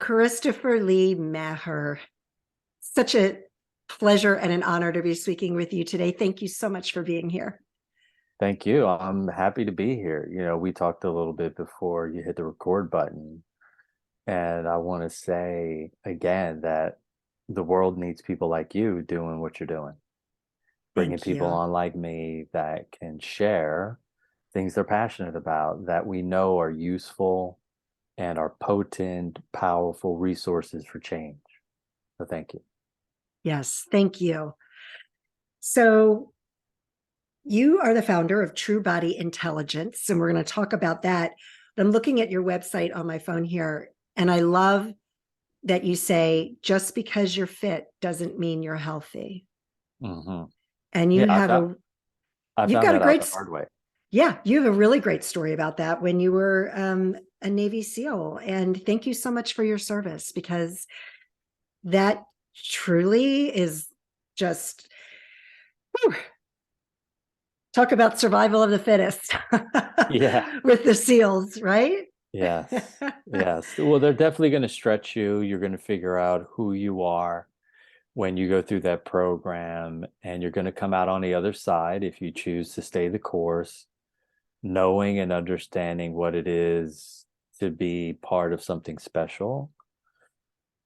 Christopher Lee Maher. Such a pleasure and an honor to be speaking with you today. Thank you so much for being here. Thank you. I'm happy to be here. We talked a little bit before you hit the record button, and I want to say again that the world needs people like you doing what you're doing, bringing Thank people you. on like me that can share things they're passionate about that we know are useful and are potent, powerful resources for change. So thank you. Yes, thank you. So, you are the founder of True Body Intelligence, and we're going to talk about that. I'm looking at your website on my phone here, and I love that you say just because you're fit doesn't mean you're healthy. Hmm. And Yeah, you have a I you've found got a that out the great hard way. yeah, you have a really great story about that when you were a Navy SEAL. And thank you so much for your service, because that truly is just whew, talk about survival of the fittest Yeah. with the SEALs, right? Yes, yes. Well, they're definitely going to stretch you. You're going to figure out who you are when you go through that program, and you're going to come out on the other side if you choose to stay the course, knowing and understanding what it is to be part of something special,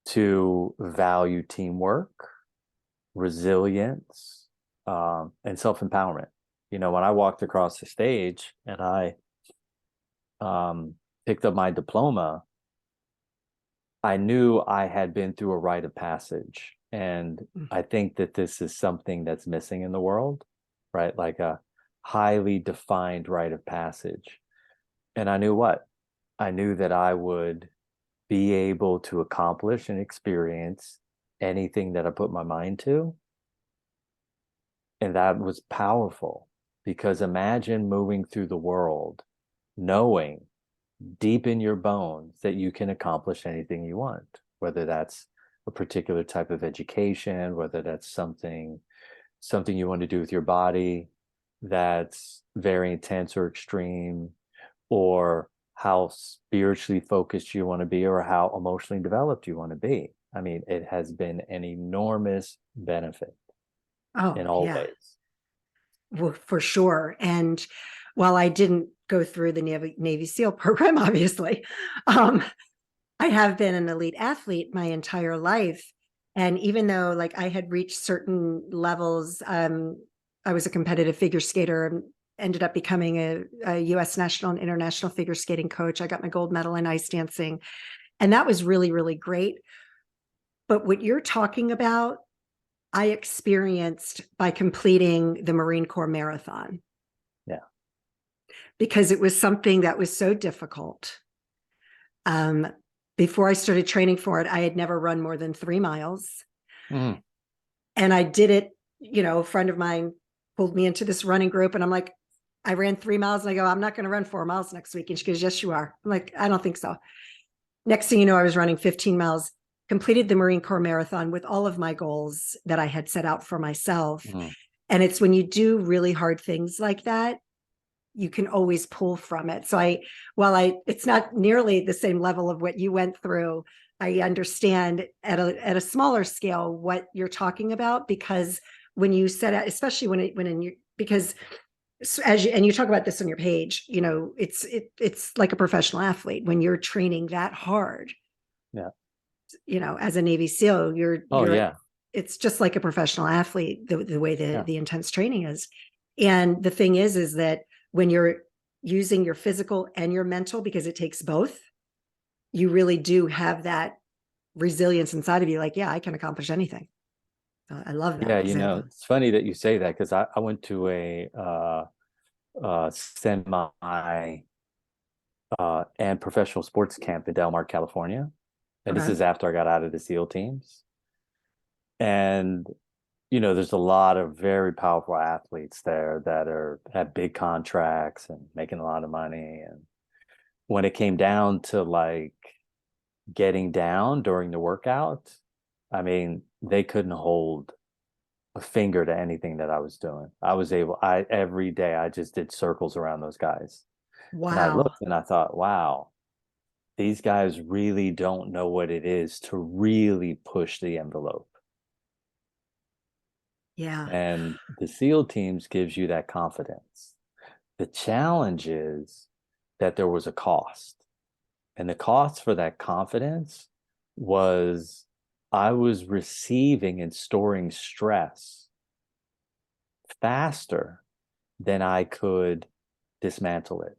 to value teamwork, resilience, and self-empowerment. When I walked across the stage and I um, picked up my diploma, I knew I had been through a rite of passage. And I think that this is something that's missing in the world, right? Like a highly defined rite of passage. And I knew what? I knew that I would be able to accomplish and experience anything that I put my mind to. And that was powerful, because imagine moving through the world knowing deep in your bones that you can accomplish anything you want, whether that's a particular type of education, whether that's something you want to do with your body that's very intense or extreme, or how spiritually focused you want to be, or how emotionally developed you want to be. I mean, it has been an enormous benefit in Oh, all yeah, ways. well, for sure. And while I didn't go through the Navy SEAL program, obviously, um, I have been an elite athlete my entire life. And even though like I had reached certain levels, I was a competitive figure skater and ended up becoming a US national and international figure skating coach. I got my gold medal in ice dancing. And that was really, really great. But what you're talking about, I experienced by completing the Marine Corps Marathon, Yeah. because it was something that was so difficult. Um, Before I started training for it, I had never run more than 3 miles. Mm. And I did it, a friend of mine pulled me into this running group, and I'm like, I ran 3 miles, and I go, I'm not going to run 4 miles next week. And she goes, yes, you are. I'm like, I don't think so. Next thing you know, I was running 15 miles, completed the Marine Corps Marathon with all of my goals that I had set out for myself. Mm. And it's when you do really hard things like that, you can always pull from it. So it's not nearly the same level of what you went through, I understand at a smaller scale what you're talking about, because when you set out, especially when in your, because and you talk about this on your page, it's like a professional athlete when you're training that hard, Yeah. as a Navy SEAL, Oh, you're yeah. it's just like a professional athlete, the way Yeah. the intense training is. And the thing is that when you're using your physical and your mental, because it takes both, you really do have that resilience inside of you. Like, yeah, I can accomplish anything. I love that Yeah, example. it's funny that you say that, because I went to a semi and professional sports camp in Del Mar, California. And this Okay. is after I got out of the SEAL teams. And, there's a lot of very powerful athletes there that have big contracts and making a lot of money. And when it came down to like getting down during the workout, I mean, they couldn't hold a finger to anything that I was doing. Every day I just did circles around those guys. And I Wow. looked and I thought, wow, these guys really don't know what it is to really push the envelope. Yeah. And the SEAL teams gives you that confidence. The challenge is that there was a cost. And the cost for that confidence was I was receiving and storing stress faster than I could dismantle it.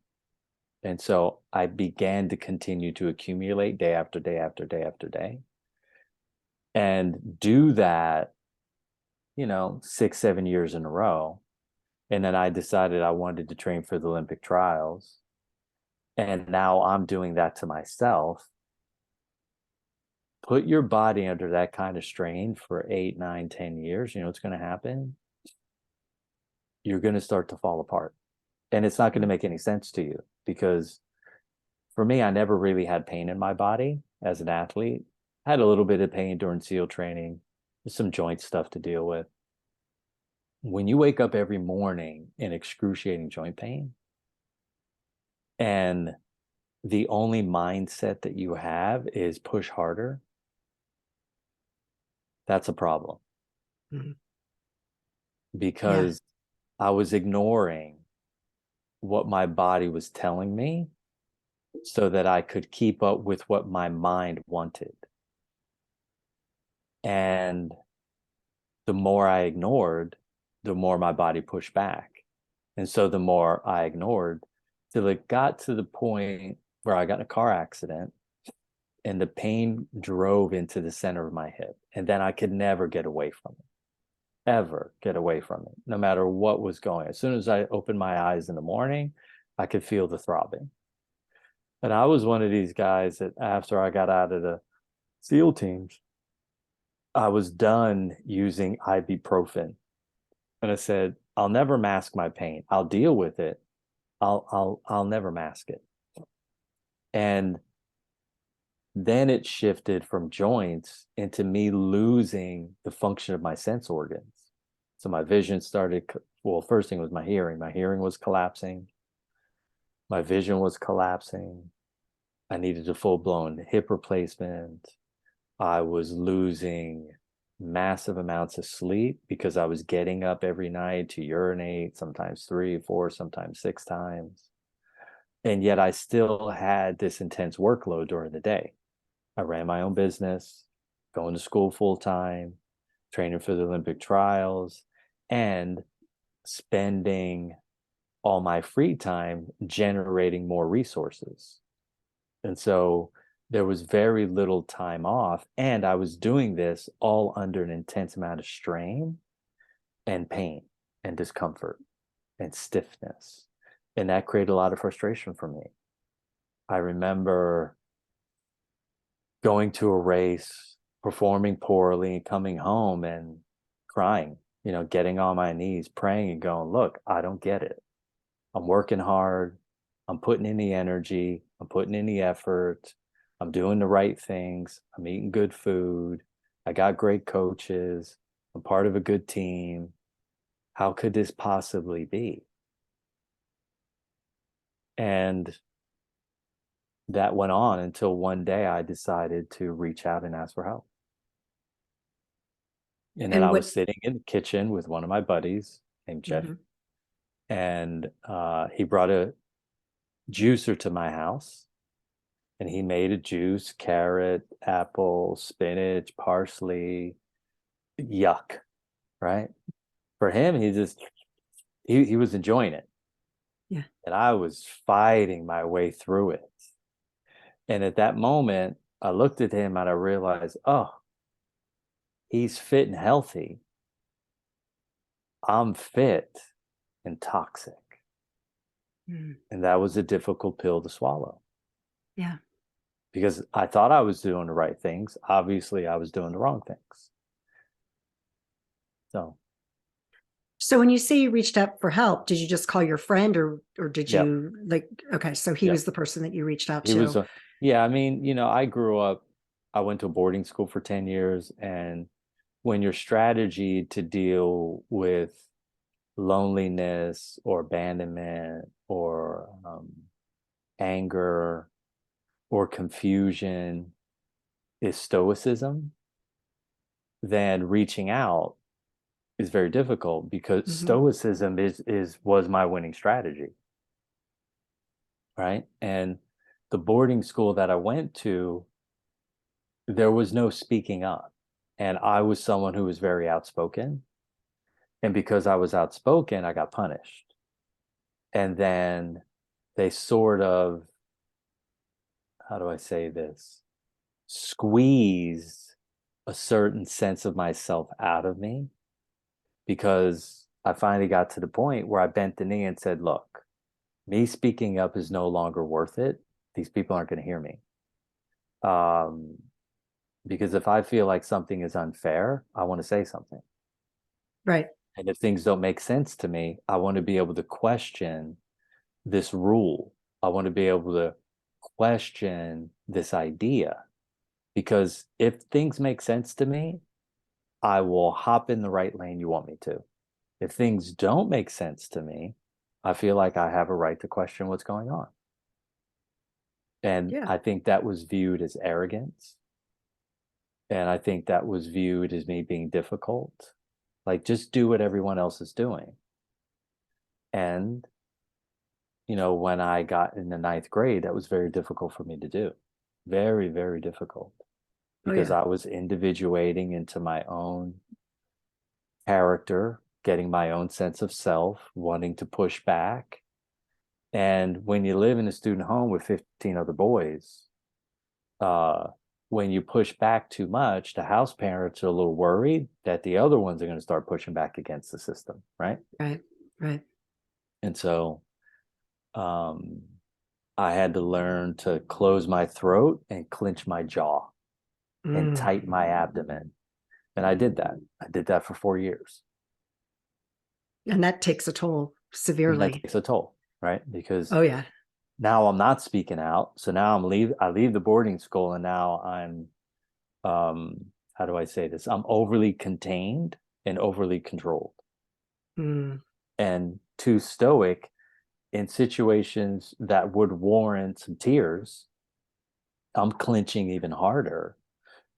And so I began to continue to accumulate day after day after day after day and do that, 6, 7 years in a row. And then I decided I wanted to train for the Olympic trials. And now I'm doing that to myself. Put your body under that kind of strain for 8, 9, 10 years. You know what's going to happen? You're going to start to fall apart. And it's not going to make any sense to you because for me, I never really had pain in my body as an athlete. I had a little bit of pain during SEAL training, some joint stuff to deal with. When you wake up every morning in excruciating joint pain, and the only mindset that you have is push harder, that's a problem. Mhm. Yeah. Because I was ignoring what my body was telling me so that I could keep up with what my mind wanted. And the more I ignored, the more my body pushed back. And so the more I ignored, till it got to the point where I got in a car accident and the pain drove into the center of my hip. And then I could never get away from it, ever get away from it, no matter what was going. As soon as I opened my eyes in the morning, I could feel the throbbing. And I was one of these guys that after I got out of the SEAL teams, I was done using ibuprofen. And I said, I'll never mask my pain. I'll deal with it. I'll never mask it. And then it shifted from joints into me losing the function of my sense organs. So my vision started, well, first thing was my hearing. My hearing was collapsing. My vision was collapsing. I needed a full-blown hip replacement. I was losing massive amounts of sleep because I was getting up every night to urinate, sometimes 3, 4, sometimes 6 times. And yet I still had this intense workload during the day. I ran my own business, going to school full time, training for the Olympic trials, and spending all my free time generating more resources. And so there was very little time off. And I was doing this all under an intense amount of strain and pain and discomfort and stiffness. And that created a lot of frustration for me. I remember going to a race, performing poorly, coming home and crying, getting on my knees, praying and going, look, I don't get it. I'm working hard. I'm putting in the energy. I'm putting in the effort. I'm doing the right things. I'm eating good food. I got great coaches. I'm part of a good team. How could this possibly be? And that went on until one day I decided to reach out and ask for help. And then And I was what, sitting in the kitchen with one of my buddies named Jeff, mhm. and he brought a juicer to my house, and he made a juice: carrot, apple, spinach, parsley. Yuck, right? For him, he was enjoying it, Yeah. and I was fighting my way through it. And at that moment, I looked at him and I realized, oh, he's fit and healthy. I'm fit and toxic. Mm. And that was a difficult pill to swallow Yeah. because I thought I was doing the right things. Obviously, I was doing the wrong things. So, So when you say you reached out for help, did you just call your friend or did yep, you like, okay, so he yep. was the person that you reached out He was to. yeah, I mean, I grew up, I went to a boarding school for 10 years. And when your strategy to deal with loneliness or abandonment or anger or confusion is stoicism, then reaching out is very difficult, because Mhm. stoicism was my winning strategy, right? And the boarding school that I went to, there was no speaking up. And I was someone who was very outspoken. And because I was outspoken, I got punished. And then they sort of, how do I say this? Squeeze a certain sense of myself out of me, because I finally got to the point where I bent the knee and said, look, me speaking up is no longer worth it. These people aren't going to hear me. Um, because if I feel like something is unfair, I want to say something. Right. And if things don't make sense to me, I want to be able to question this rule. I want to be able to question this idea, because if things make sense to me, I will hop in the right lane you want me to. If things don't make sense to me, I feel like I have a right to question what's going on. And Yeah. I think that was viewed as arrogance. And I think that was viewed as me being difficult. Like, just do what everyone else is doing. And, when I got in the ninth grade, that was very difficult for me to do. Very, very difficult, Oh because yeah. I was individuating into my own character, getting my own sense of self, wanting to push back. And when you live in a student home with 15 other boys, uh, when you push back too much, the house parents are a little worried that the other ones are going to start pushing back against the system, right? Right. Right. And so um, I had to learn to close my throat and clench my jaw and Mm. tighten my abdomen. And I did that. I did that for 4 years. And that takes a toll And that severely. takes a toll, right? Because Oh yeah. now I'm not speaking out. So now I leave the boarding school, and now I'm how do I say this? I'm overly contained and overly controlled, Mm. and too stoic in situations that would warrant some tears. I'm clenching even harder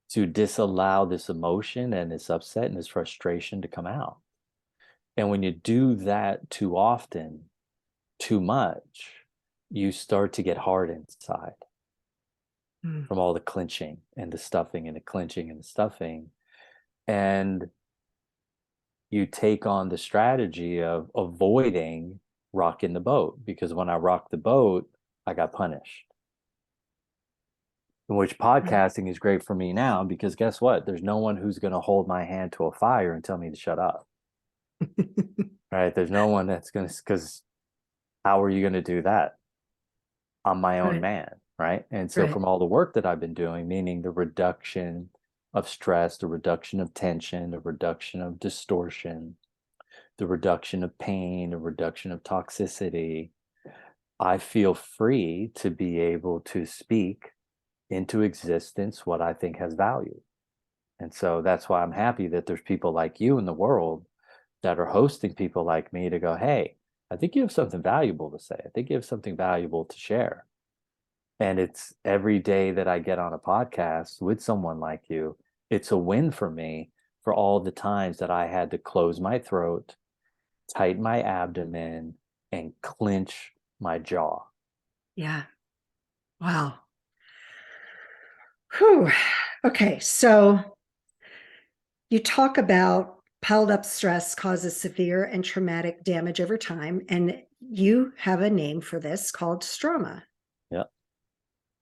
to disallow this emotion and this upset and this frustration to come out. And when you do that too often, too much, you start to get hard inside Mm. from all the clenching and the stuffing and the clenching and the stuffing. And you take on the strategy of avoiding rocking the boat, because when I rocked the boat, I got punished. In which podcasting is great for me now, because guess what? There's no one who's going to hold my hand to a fire and tell me to shut up. Right? There's no one that's going to, because how are you going to do that? I'm my own Right. man, right? And so Right. from all the work that I've been doing, meaning the reduction of stress, the reduction of tension, the reduction of distortion, the reduction of pain, the reduction of toxicity, I feel free to be able to speak into existence what I think has value. And so that's why I'm happy that there's people like you in the world that are hosting people like me to go, hey, I think you have something valuable to say. I think you have something valuable to share. And it's every day that I get on a podcast with someone like you, it's a win for me, for all the times that I had to close my throat, tighten my abdomen, and clench my jaw. Yeah. Wow. Whew. Okay. So you talk about piled up stress causes severe and traumatic damage over time. And you have a name for this called stroma. Yeah.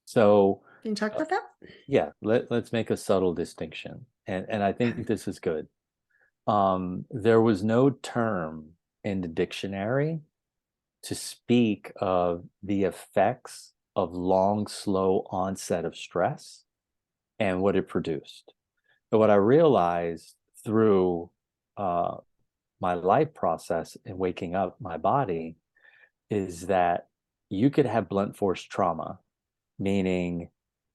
So, Can you talk uh, about that? yeah, let's make a subtle distinction. And I think this is good. There was no term in the dictionary to speak of the effects of long, slow onset of stress and what it produced. But what I realized through uh, my life process and waking up my body is that you could have blunt force trauma, meaning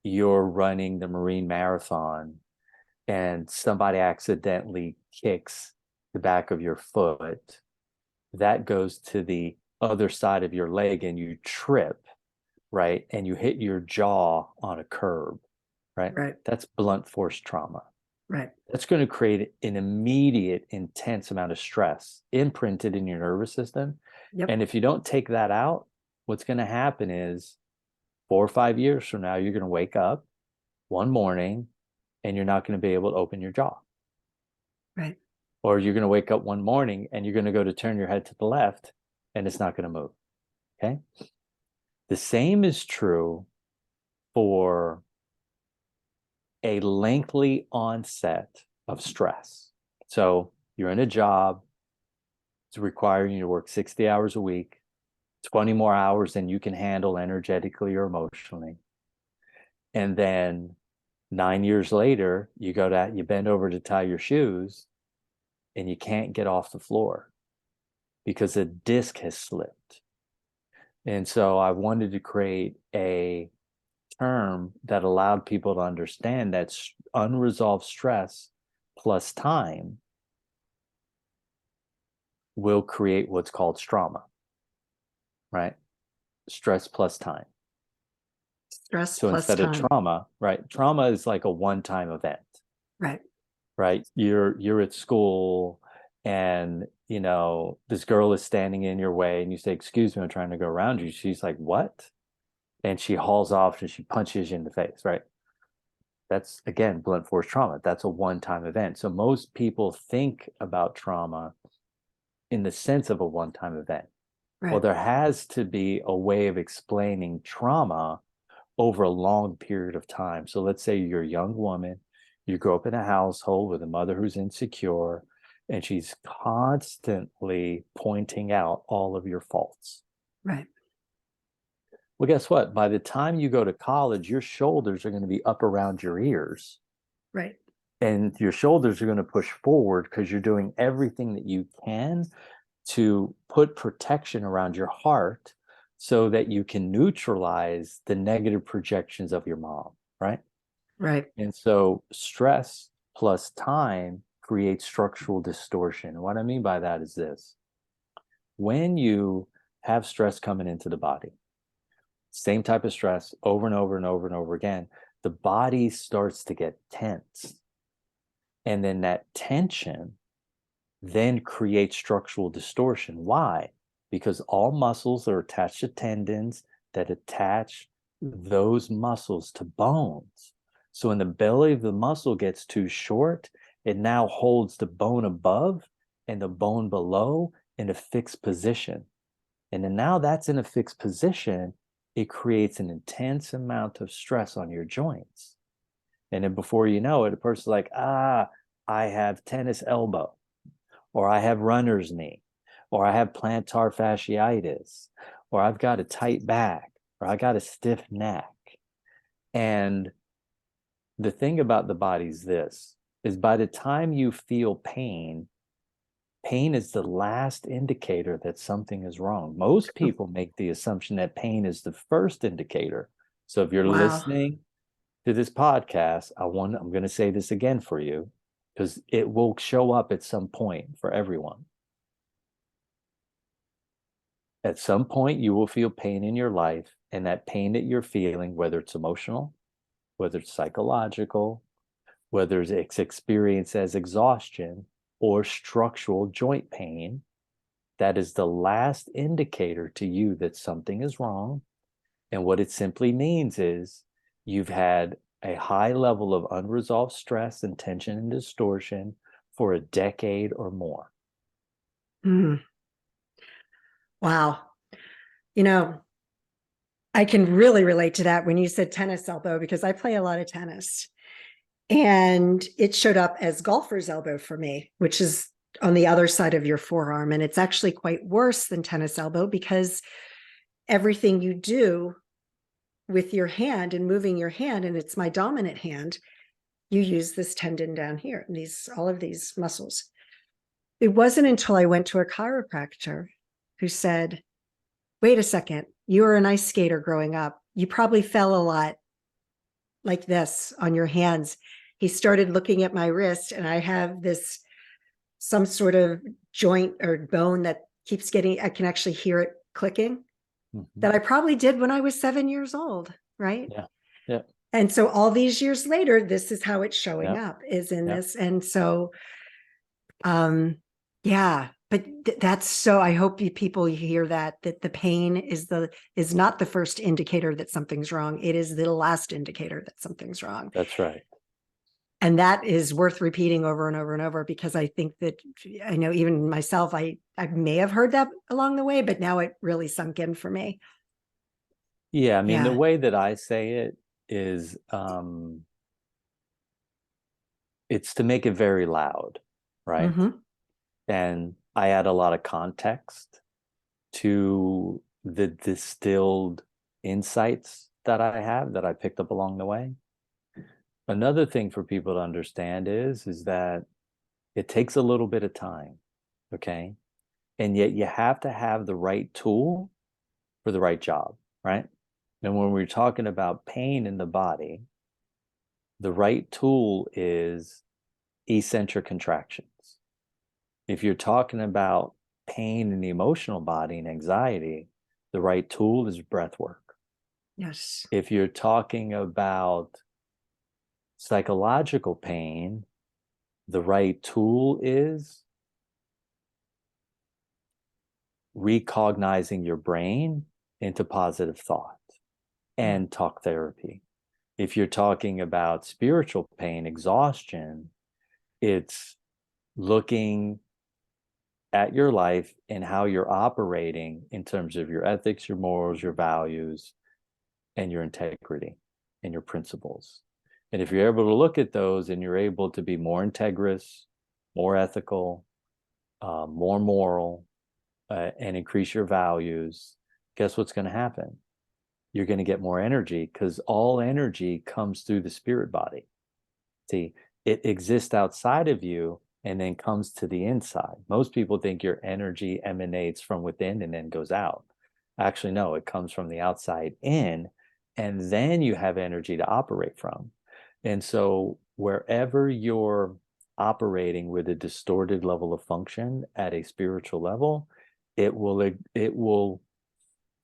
you're running the Marine Marathon and somebody accidentally kicks the back of your foot. That goes to the other side of your leg and you trip. right? And you hit your jaw on a curb, right? Right. That's blunt force trauma. Right. That's going to create an immediate, intense amount of stress imprinted in your nervous system. Yep. And if you don't take that out, what's going to happen is 4 or 5 years from now, you're going to wake up one morning and you're not going to be able to open your jaw. Right. Or you're going to wake up one morning and you're going to go to turn your head to the left and it's not going to move. Okay. The same is true for a lengthy onset of stress. So you're in a job, it's requiring you to work 60 hours a week, 20 more hours than you can handle energetically or emotionally. And then 9 years later, you bend over to tie your shoes and you can't get off the floor because a disc has slipped. And so I wanted to create a term that allowed people to understand that unresolved stress plus time will create what's called trauma, right? Stress plus time. Stress So plus instead of time. trauma, right? Trauma is like a one-time event, Right. right? You're at school and this girl is standing in your way and you say, "Excuse me, I'm trying to go around you." She's like, "What?" And she hauls off and she punches you in the face, right? That's, again, blunt force trauma. That's a one-time event. So most people think about trauma in the sense of a one-time event. Well, Right. there has to be a way of explaining trauma over a long period of time. So let's say you're a young woman, you grow up in a household with a mother who's insecure, and she's constantly pointing out all of your faults. Right. Well, guess what? By the time you go to college, your shoulders are going to be up around your ears. Right. And your shoulders are going to push forward because you're doing everything that you can to put protection around your heart so that you can neutralize the negative projections of your mom, right? Right. And so stress plus time creates structural distortion. What I mean by that is this: when you have stress coming into the body, same type of stress over and over and over and over again, the body starts to get tense. And then that tension then creates structural distortion. Why? Because all muscles are attached to tendons that attach those muscles to bones. So when the belly of the muscle gets too short, it now holds the bone above and the bone below in a fixed position. And then now that's in a fixed position, it creates an intense amount of stress on your joints. And then before you know it, a person's like, I have tennis elbow, or I have runner's knee, or I have plantar fasciitis, or I've got a tight back, or I got a stiff neck. And the thing about the body is this, is by the time you feel pain, pain is the last indicator that something is wrong. Most people make the assumption that pain is the first indicator. So if you're Wow. listening to this podcast, I'm going to say this again for you because it will show up at some point for everyone. At some point, you will feel pain in your life, and that pain that you're feeling, whether it's emotional, whether it's psychological, whether it's experienced as exhaustion or structural joint pain, that is the last indicator to you that something is wrong. And what it simply means is you've had a high level of unresolved stress and tension and distortion for a decade or more. Mm. Wow. You know, I can really relate to that when you said tennis elbow, because I play a lot of tennis and it showed up as golfer's elbow for me, which is on the other side of your forearm. And it's actually quite worse than tennis elbow because everything you do with your hand and moving your hand, and it's my dominant hand, you use this tendon down here and all of these muscles. It wasn't until I went to a chiropractor who said, "Wait a second, you were an ice skater growing up. You probably fell a lot like this on your hands." He started looking at my wrist and I have some sort of joint or bone that keeps I can actually hear it clicking. Mhm. that I probably did when I was 7 years old, right? Yeah. Yeah. And so all these years later, this is how it's showing Yeah. up, is in Yeah. this. And so, yeah, but that's so, I hope people hear that the pain is not the first indicator that something's wrong. It is the last indicator that something's wrong. That's right. And that is worth repeating over and over and over, because I think that, I know even myself, I may have heard that along the way, but now it really sunk in for me. Yeah, I mean, the Yeah. way that I say it is it's to make it very loud, right? Mm-hmm. And I add a lot of context to the distilled insights that I have that I picked up along the way. Another thing for people to understand is that it takes a little bit of time, okay? And yet you have to have the right tool for the right job, right? And when we're talking about pain in the body, the right tool is eccentric contractions. If you're talking about pain in the emotional body and anxiety, the right tool is breath work. Yes. If you're talking about psychological pain, the right tool is recognizing your brain into positive thought and talk therapy. If you're talking about spiritual pain, exhaustion, it's looking at your life and how you're operating in terms of your ethics, your morals, your values, and your integrity and your principles. And if you're able to look at those and you're able to be more integrous, more ethical, more moral, and increase your values, guess what's going to happen? You're going to get more energy, because all energy comes through the spirit body. See, it exists outside of you and then comes to the inside. Most people think your energy emanates from within and then goes out. Actually, no, it comes from the outside in, and then you have energy to operate from. And so, wherever you're operating with a distorted level of function at a spiritual level, it will,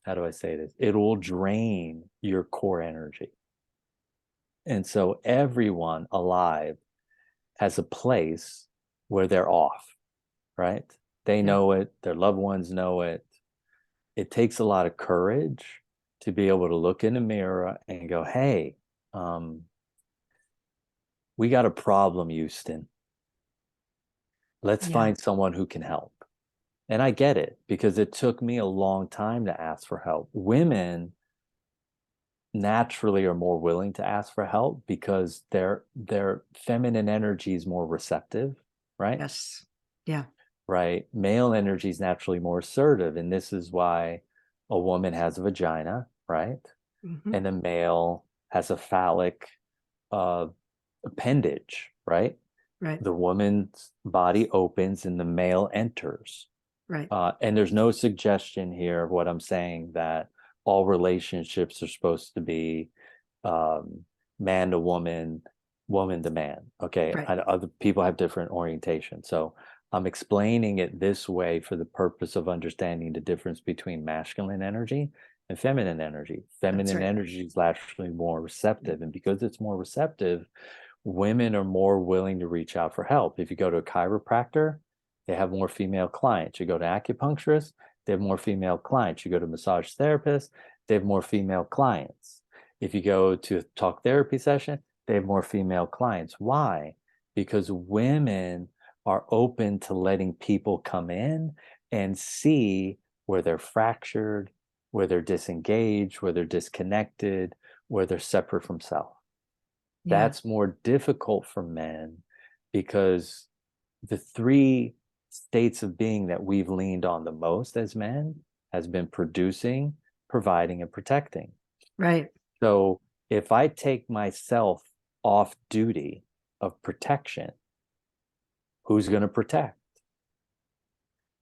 how do I say this? It will drain your core energy. And so, everyone alive has a place where they're off, right? They Yeah. know it, their loved ones know it. It takes a lot of courage to be able to look in the mirror and go, hey, um, we got a problem, Houston. Let's Yeah. find someone who can help. And I get it, because it took me a long time to ask for help. Women naturally are more willing to ask for help because their feminine energy is more receptive, right? Yes. Yeah. Right? Male energy is naturally more assertive, and this is why a woman has a vagina, right? Mm-hmm. And a male has a phallic uh, appendage, right? Right. The woman's body opens and the male enters. Right. And there's no suggestion here of what I'm saying that all relationships are supposed to be um, man to woman, woman to man. Okay, Right. other people have different orientation, so I'm explaining it this way for the purpose of understanding the difference between masculine energy and feminine energy. That's Feminine right. energy is actually more receptive, and because it's more receptive, women are more willing to reach out for help. If you go to a chiropractor, they have more female clients. You go to acupuncturists, they have more female clients. You go to massage therapists, they have more female clients. If you go to a talk therapy session, they have more female clients. Why? Because women are open to letting people come in and see where they're fractured, where they're disengaged, where they're disconnected, where they're separate from self. Yeah. That's more difficult for men because the three states of being that we've leaned on the most as men has been producing, providing, and protecting. Right. So if I take myself off duty of protection, who's going to protect?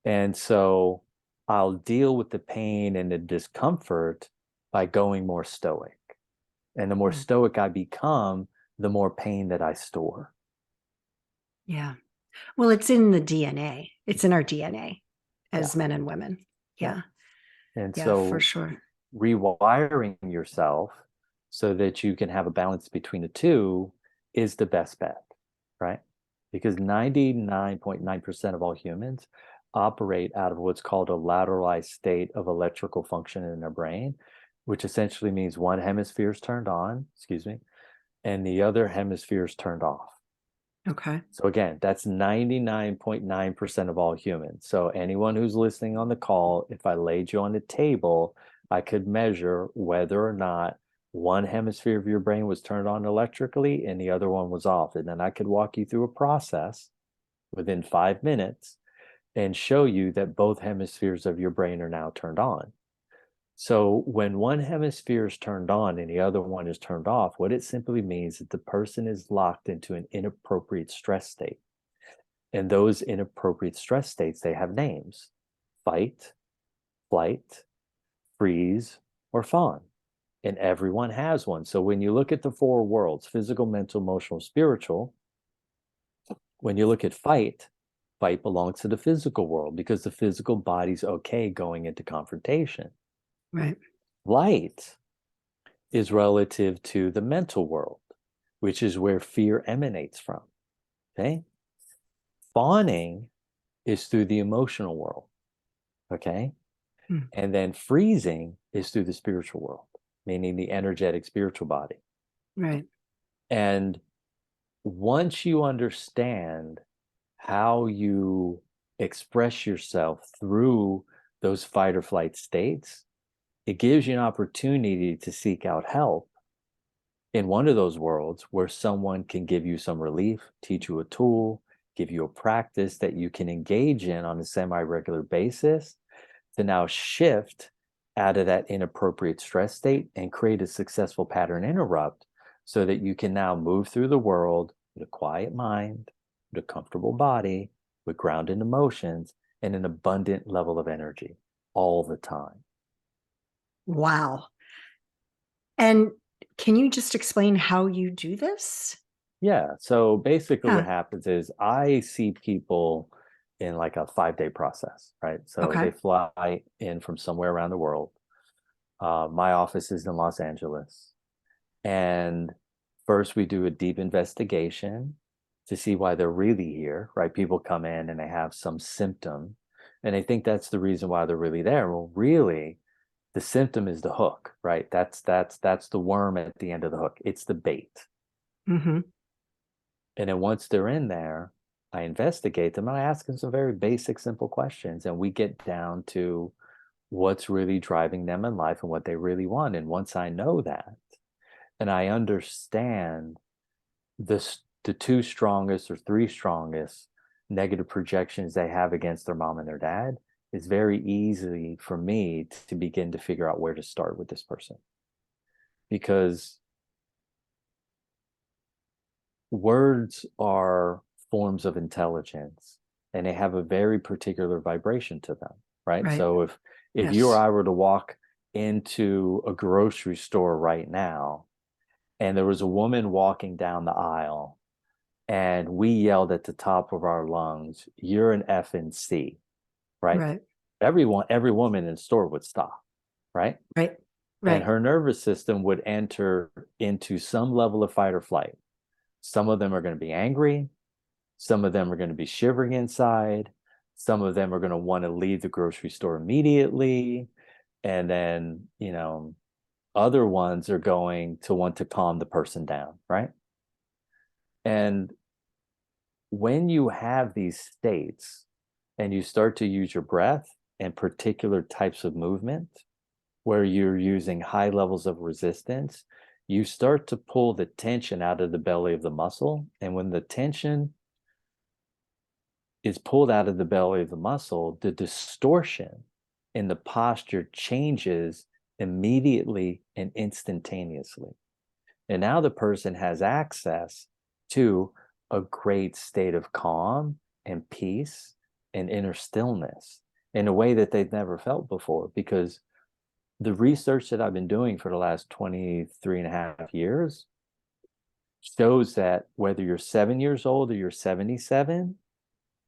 And so I'll deal with the pain and the discomfort by going more stoic. And the more Yeah. stoic I become, the more pain that I store. Yeah. Well, it's in the DNA. It's in our DNA Yeah. as men and women. Yeah. Yeah. And Yeah, for so sure. rewiring yourself so that you can have a balance between the two is the best bet, right? Because 99.9% of all humans operate out of what's called a lateralized state of electrical function in their brain, which essentially means one hemisphere is turned on, excuse me, and the other hemisphere is turned off. Okay. So again, that's 99.9% of all humans. So anyone who's listening on the call, if I laid you on the table, I could measure whether or not one hemisphere of your brain was turned on electrically and the other one was off. And then I could walk you through a process within 5 minutes and show you that both hemispheres of your brain are now turned on. So when one hemisphere is turned on and the other one is turned off, what it simply means is the person is locked into an inappropriate stress state. And those inappropriate stress states, they have names: fight, flight, freeze, or fawn. And everyone has one. So when you look at the four worlds, physical, mental, emotional, spiritual, when you look at fight, fight belongs to the physical world because the physical body's okay going into confrontation. Right. Flight is relative to the mental world, which is where fear emanates from. Okay. Fawning is through the emotional world. Okay. Mm. And then freezing is through the spiritual world, meaning the energetic spiritual body. Right. And once you understand how you express yourself through those fight or flight states, it gives you an opportunity to seek out help in one of those worlds where someone can give you some relief, teach you a tool, give you a practice that you can engage in on a semi-regular basis to now shift out of that inappropriate stress state and create a successful pattern interrupt so that you can now move through the world with a quiet mind, with a comfortable body, with grounded emotions, and an abundant level of energy all the time. Wow. And can you just explain how you do this? Yeah. So basically, what Yeah. happens is I see people in like a 5-day process, right? So Okay. they fly in from somewhere around the world. My office is in Los Angeles. And first, we do a deep investigation to see why they're really here, right? People come in and they have some symptom, and they think that's the reason why they're really there. Well, really, the symptom is the hook, right? That's the worm at the end of the hook. It's the bait. Mm-hmm. And then once they're in there, I investigate them and I ask them some very basic, simple questions. And we get down to what's really driving them in life and what they really want. And once I know that, and I understand the two strongest or three strongest negative projections they have against their mom and their dad, it's very easy for me to begin to figure out where to start with this person. Because words are forms of intelligence and they have a very particular vibration to them, right? Right. So if you or Yes. I were to walk into a grocery store right now and there was a woman walking down the aisle and we yelled at the top of our lungs, "You're an F and C," right? Right. Every woman in the store would stop, right? Right. And Right. her nervous system would enter into some level of fight or flight. Some of them are going to be angry. Some of them are going to be shivering inside. Some of them are going to want to leave the grocery store immediately. And then, other ones are going to want to calm the person down, right? And when you have these states and you start to use your breath and particular types of movement where you're using high levels of resistance, you start to pull the tension out of the belly of the muscle. And when the tension is pulled out of the belly of the muscle, the distortion in the posture changes immediately and instantaneously. And now the person has access to a great state of calm and peace and inner stillness in a way that they've never felt before. Because the research that I've been doing for the last 23 and a half years shows that whether you're 7 years old or you're 77,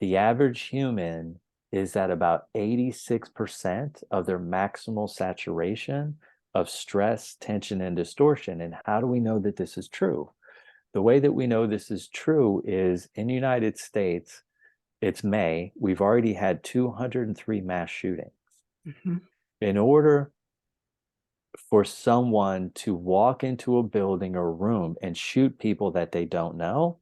the average human is at about 86% of their maximal saturation of stress, tension, and distortion. And how do we know that this is true? The way that we know this is true is in the United States, it's May, we've already had 203 mass shootings. Mhm. In order for someone to walk into a building or room and shoot people that they don't know,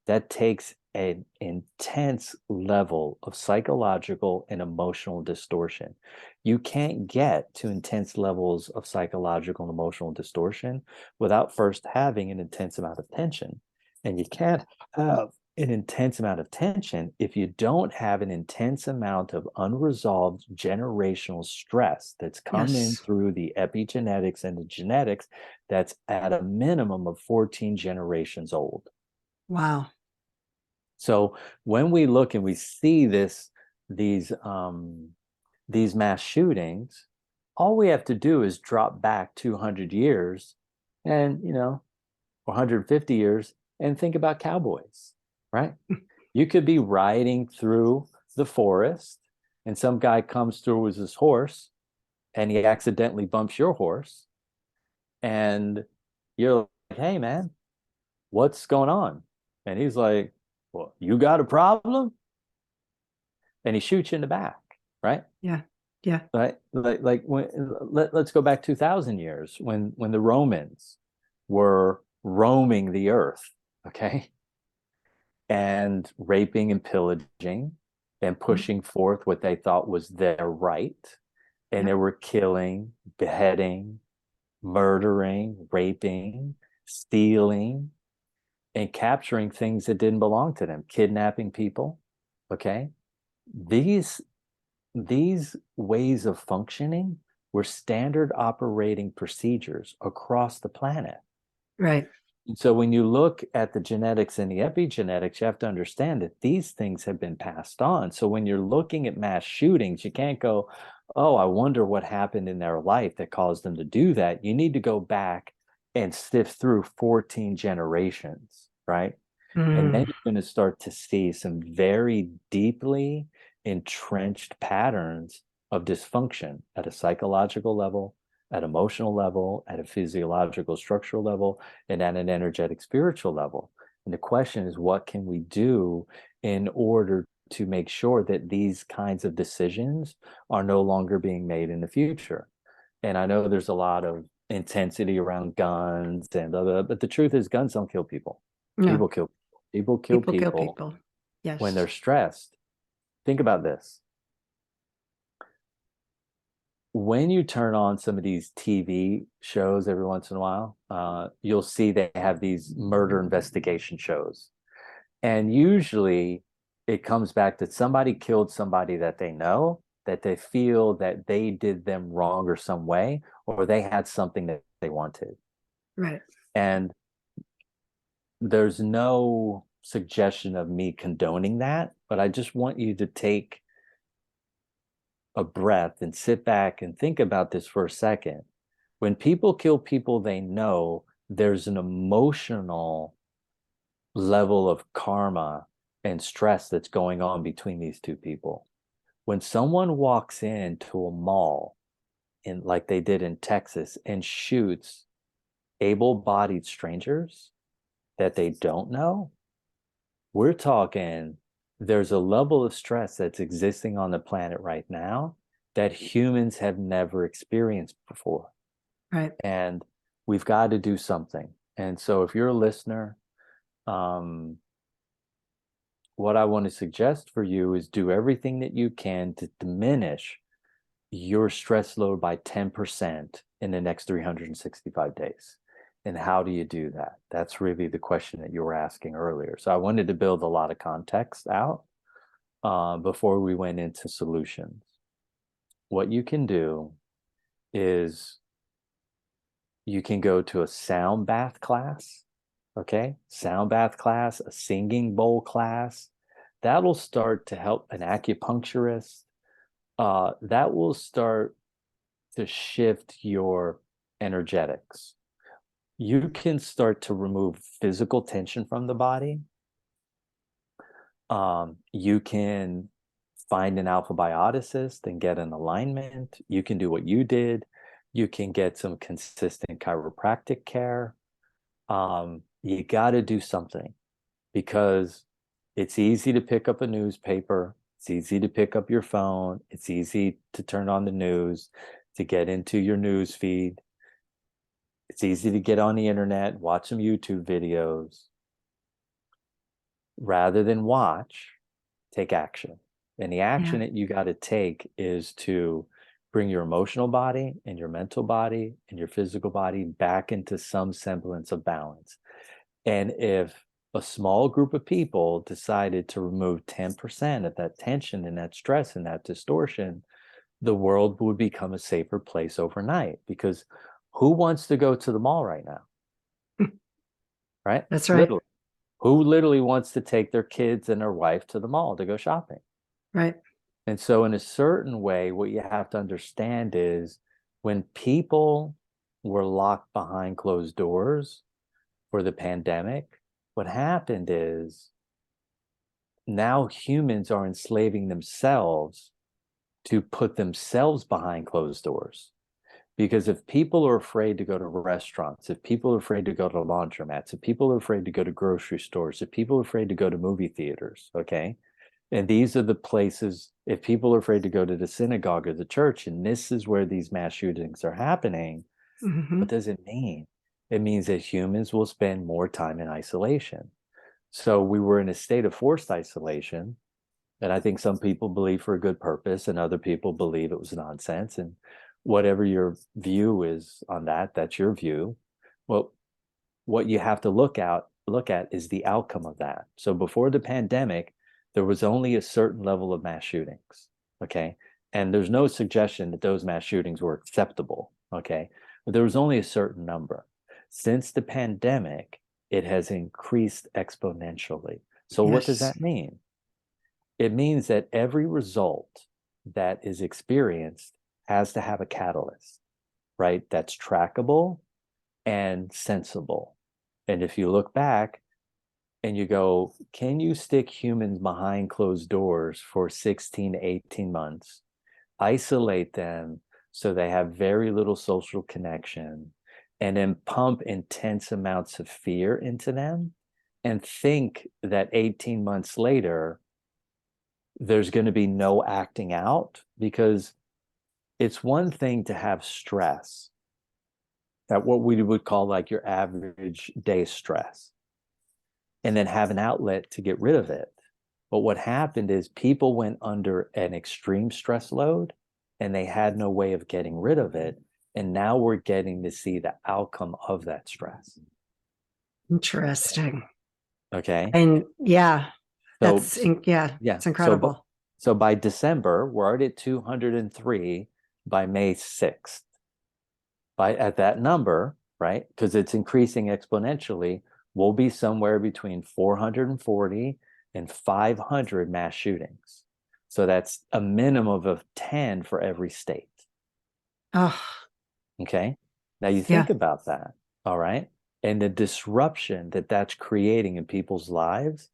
that takes an intense level of psychological and emotional distortion. You can't get to intense levels of psychological and emotional distortion without first having an intense amount of tension. And you can't have an intense amount of tension if you don't have an intense amount of unresolved generational stress that's come in Yes. through the epigenetics and the genetics that's at a minimum of 14 generations old. Wow. So when we look and we see these mass shootings, all we have to do is drop back 200 years and, 150 years and think about cowboys, right? You could be riding through the forest and some guy comes through with his horse and he accidentally bumps your horse and you're like, "Hey man, what's going on?" And he's like, "Well, you got a problem?" And he shoots you in the back, right? Yeah. Yeah. Right? Like when let's go back 2000 years when the Romans were roaming the earth, okay? And raping and pillaging and Mhm. pushing forth what they thought was their right. And they Yep. were killing, beheading, murdering, raping, stealing, and capturing things that didn't belong to them, kidnapping people. Okay. These these ways of functioning were standard operating procedures across the planet. Right. And so when you look at the genetics and the epigenetics, you have to understand that these things have been passed on. So when you're looking at mass shootings, you can't go, "Oh, I wonder what happened in their life that caused them to do that." You need to go back and sift through 14 generations, right? And then Mm. you're going to start to see some very deeply entrenched patterns of dysfunction at a psychological level, at emotional level, at a physiological structural level, and at an energetic spiritual level. And the question is, what can we do in order to make sure that these kinds of decisions are no longer being made in the future? And I know there's a lot of intensity around guns and blah, blah, but the truth is guns don't kill people. No. People kill people kill People kill people people. when they're Yes. stressed. Think about this. When you turn on some of these TV shows every once in a while, you'll see they have these murder investigation shows. And usually it comes back that somebody killed somebody that they know, that they feel that they did them wrong or some way, or they had something that they wanted. Right. And there's no suggestion of me condoning that, but I just want you to take a breath and sit back and think about this for a second. When people kill people they know, there's an emotional level of karma and stress that's going on between these two people. When someone walks into a mall, in like they did in Texas, and shoots able-bodied strangers that they don't know, we're talking there's a level of stress that's existing on the planet right now that humans have never experienced before. Right. And we've got to do something. And so if you're a listener, um, what I want to suggest for you is do everything that you can to diminish your stress load by 10% in the next 365 days. And how do you do that? That's really the question that you were asking earlier. So I wanted to build a lot of context out before we went into solutions. What you can do is you can go to a sound bath class, okay? Sound bath class, a singing bowl class. That'll start to help an acupuncturist. That will start to shift your energetics. You can start to remove physical tension from the body. You can find an alpha bioticist and get an alignment. You can do what you did. You can get some consistent chiropractic care. You got to do something, because it's easy to pick up a newspaper. It's easy to pick up your phone. It's easy to turn on the news, to get into your news feed. It's easy to get on the internet, watch some YouTube videos. Rather than watch, take action. And the action Yeah. that you got to take is to bring your emotional body and your mental body and your physical body back into some semblance of balance. And if a small group of people decided to remove 10% of that tension and that stress and that distortion, the world would become a safer place overnight. Because who wants to go to the mall right now? Right? That's right. Literally. Who literally wants to take their kids and their wife to the mall to go shopping? Right. And so, in a certain way, what you have to understand is when people were locked behind closed doors for the pandemic, what happened is now humans are enslaving themselves to put themselves behind closed doors. Because if people are afraid to go to restaurants, if people are afraid to go to laundromats, if people are afraid to go to grocery stores, if people are afraid to go to movie theaters, okay? And these are the places, if people are afraid to go to the synagogue or the church, and this is where these mass shootings are happening, Mm-hmm. what does it mean? It means that humans will spend more time in isolation. So we were in a state of forced isolation. And I think some people believe for a good purpose, and other people believe it was nonsense. And whatever your view is on that, that's your view. Well, what you have to look at is the outcome of that. So before the pandemic, there was only a certain level of mass shootings. Okay. And there's no suggestion that those mass shootings were acceptable. Okay. But there was only a certain number. Since the pandemic, it has increased exponentially. So what does Yes. that mean? It means that every result that is experienced has to have a catalyst, right? That's trackable and sensible. And if you look back and you go, can you stick humans behind closed doors for 16 to 18 months, isolate them so they have very little social connection, and then pump intense amounts of fear into them, and think that 18 months later, there's going to be no acting out? Because it's one thing to have stress, that what we would call like your average day stress, and then have an outlet to get rid of it. But what happened is people went under an extreme stress load and they had no way of getting rid of it. And now we're getting to see the outcome of that stress. Interesting. Okay. And yeah, So, yeah, yeah. it's incredible. So by December, we're already at 203 by May 6th. At that number, right? Because it's increasing exponentially, we'll be somewhere between 440 and 500 mass shootings. So that's a minimum of 10 for every state. Oh, Okay. Now you think yeah. about that. All right. And the disruption that that's creating in people's lives.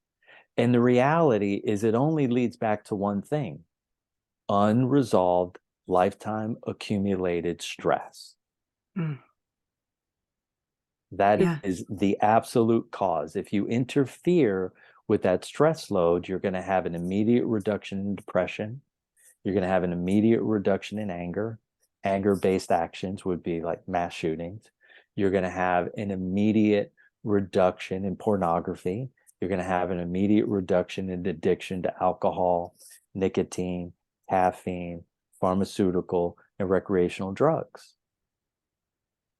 And the reality is, it only leads back to one thing: unresolved, lifetime accumulated stress. Mm, That yeah. is the absolute cause. If you interfere with that stress load, you're going to have an immediate reduction in depression. You're going to have an immediate reduction in anger. Anger-based actions would be like mass shootings. You're going to have an immediate reduction in pornography. You're going to have an immediate reduction in addiction to alcohol, nicotine, caffeine, pharmaceutical, and recreational drugs.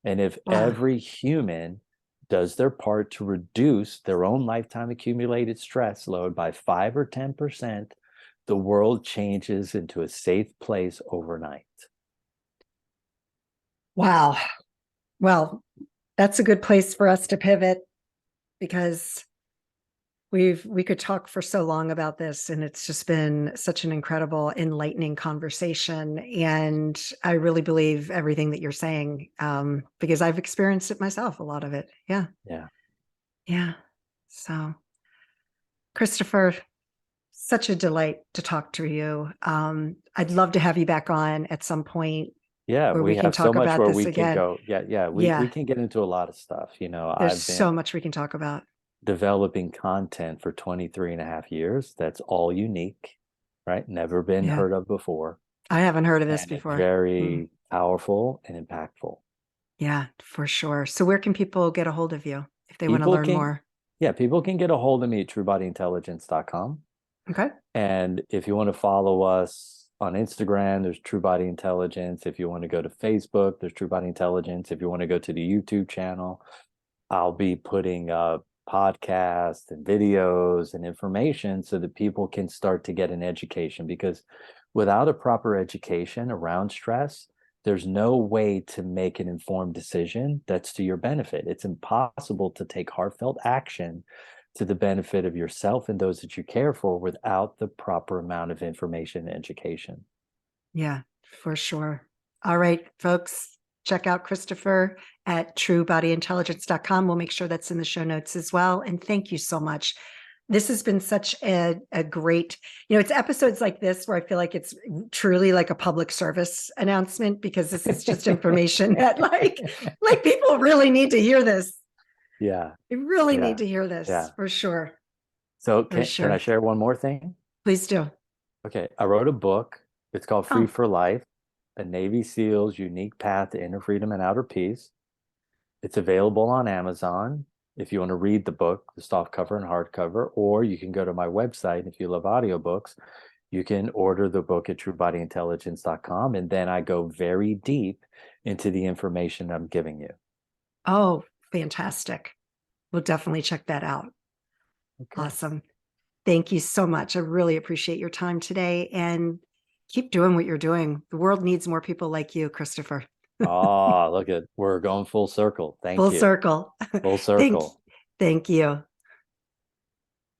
And if Wow. every human does their part to reduce their own lifetime accumulated stress load by 5 or 10%, the world changes into a safe place overnight. Wow. Well, that's a good place for us to pivot, because we could talk for so long about this, and it's just been such an incredible, enlightening conversation. And I really believe everything that you're saying, because I've experienced it myself, a lot of it. Yeah. Yeah. Yeah. So, Christopher, such a delight to talk to you. I'd love to have you back on at some point Yeah, where we we can have so talk much about where this we could again. go. Yeah, we Yeah, can get into a lot of stuff. there's I've been so much we can talk about. developing content for 23 and a half years. That's all unique, right? Never been Yeah, heard of before. I haven't heard of this And it's before. Mm, very powerful and impactful. yeah, for sure. So where can people get a hold of you if they want to People learn can, more? yeah, people can get a hold of me at truebodyintelligence.com. Okay. And if you want to follow us on Instagram, there's True Body Intelligence. If you want to go to Facebook, there's True Body Intelligence. If you want to go to the YouTube channel, I'll be putting up podcasts and videos and information so that people can start to get an education. Because without a proper education around stress, there's no way to make an informed decision that's to your benefit. It's impossible to take heartfelt action to the benefit of yourself and those that you care for without the proper amount of information and education. Yeah, for sure. All right, folks, check out Christopher at truebodyintelligence.com. We'll make sure that's in the show notes as well. And thank you so much. This has been such a great, it's episodes like this where I feel like it's truly like a public service announcement, because this is just information that like people really need to hear this. Yeah, They really yeah, need to hear this yeah. for sure. So For can I sure. share one more thing? Please do. Okay, I wrote a book. It's called Free Oh, for Life, A Navy SEAL's Unique Path to Inner Freedom and Outer Peace. It's available on Amazon if you want to read the book, the softcover and hardcover, or you can go to my website. If you love audiobooks, you can order the book at truebodyintelligence.com. And then I go very deep into the information I'm giving you. oh, fantastic. We'll definitely check that out. Okay. Awesome. Thank you so much. I really appreciate your time today, and keep doing what you're doing. The world needs more people like you, Christopher. Ah, look at, we're going full circle. Thank Full you. circle. Full Thank, circle. thank you.